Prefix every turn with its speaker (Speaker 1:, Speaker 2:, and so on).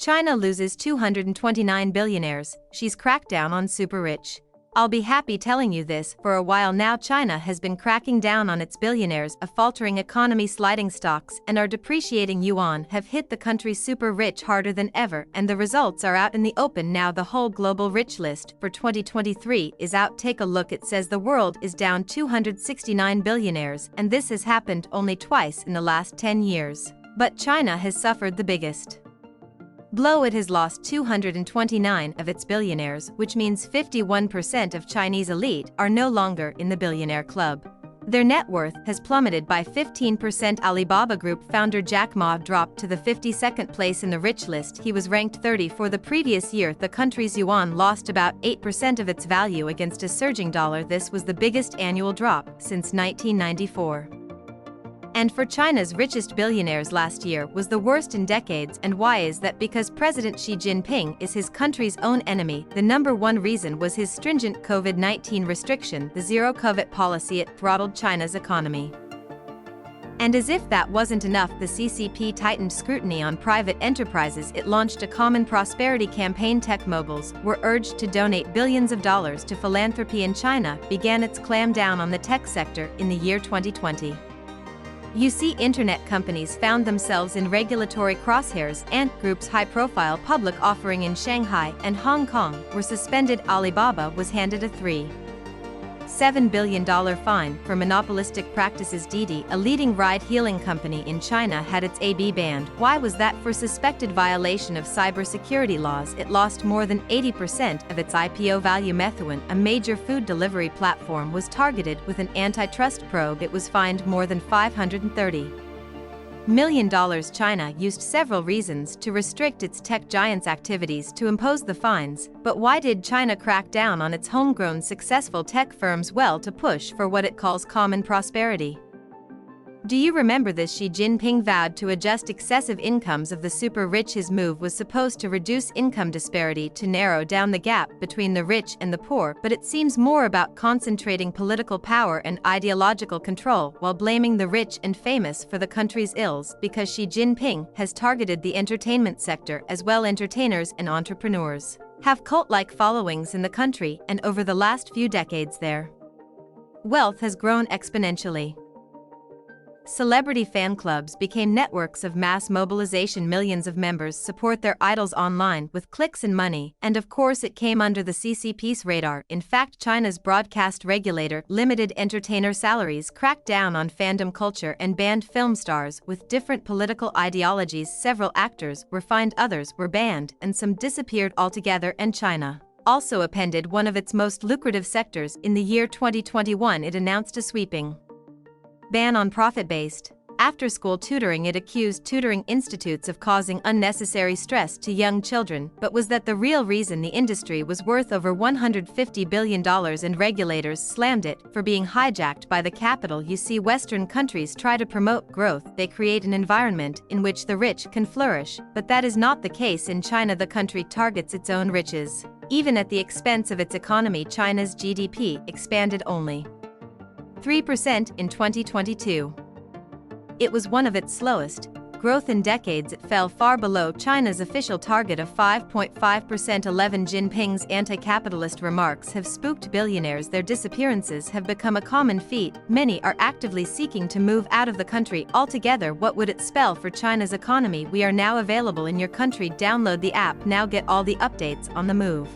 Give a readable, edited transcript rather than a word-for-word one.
Speaker 1: China loses 229 billionaires, Xi's crackdown on super rich. I'll be happy telling you this, for a while now China has been cracking down on its billionaires. A faltering economy, sliding stocks, and our depreciating yuan have hit the country's super rich harder than ever, and the results are out in the open now. The whole global rich list for 2023 is out. Take a look. It says the world is down 269 billionaires, and this has happened only twice in the last 10 years. But China has suffered the biggest blow. It has lost 229 of its billionaires, which means 51% of Chinese elite are no longer in the billionaire club. Their net worth has plummeted by 15%. Alibaba Group founder Jack Ma dropped to the 52nd place in the rich list. He was ranked 30 for the previous year. The country's yuan lost about 8% of its value against a surging dollar. This was the biggest annual drop since 1994. And for China's richest billionaires, last year was the worst in decades. And why is that? Because President Xi Jinping is his country's own enemy. The number one reason was his stringent COVID-19 restriction, the zero-COVID policy. It throttled China's economy. And as if that wasn't enough, the CCP tightened scrutiny on private enterprises. It launched a common prosperity campaign. Tech moguls were urged to donate billions of dollars to philanthropy, and China began its clampdown on the tech sector in the year 2020. You see, internet companies found themselves in regulatory crosshairs. Ant Group's high-profile public offering in Shanghai and Hong Kong were suspended. Alibaba was handed a $3.7 billion fine for monopolistic practices. Didi, a leading ride-hailing company in China, had its AB banned. Why was that? For suspected violation of cybersecurity laws. It lost more than 80% of its IPO value. Meituan, a major food delivery platform, was targeted with an antitrust probe. It was fined more than $530 million. China used several reasons to restrict its tech giant's activities to impose the fines. But why did China crack down on its homegrown successful tech firms? Well, to push for what it calls common prosperity. Do you remember this? Xi Jinping vowed to adjust excessive incomes of the super rich. His move was supposed to reduce income disparity, to narrow down the gap between the rich and the poor, but it seems more about concentrating political power and ideological control while blaming the rich and famous for the country's ills. Because Xi Jinping has targeted the entertainment sector as well. Entertainers and entrepreneurs have cult-like followings in the country, and over the last few decades their wealth has grown exponentially. Celebrity fan clubs became networks of mass mobilization. Millions of members support their idols online with clicks and money, and of course it came under the CCP's radar. In fact, China's broadcast regulator limited entertainer salaries, cracked down on fandom culture, and banned film stars with different political ideologies. Several actors were fined, others were banned, and some disappeared altogether. And China also appended one of its most lucrative sectors. In the year 2021, it announced a sweeping ban on profit-based after-school tutoring. It accused tutoring institutes of causing unnecessary stress to young children. But was that the real reason? The industry was worth over $150 billion, and regulators slammed it for being hijacked by the capital. You see, Western countries try to promote growth. They create an environment in which the rich can flourish, but that is not the case in China. The country targets its own riches, even at the expense of its economy. China's GDP expanded only 3% in 2022. It was one of its slowest growth in decades. It fell far below China's official target of 5.5%. 11 Jinping's anti-capitalist remarks have spooked billionaires. Their disappearances have become a common feat. Many are actively seeking to move out of the country altogether. What would it spell for China's economy? We are now available in your country. Download the app now. Get all the updates on the move.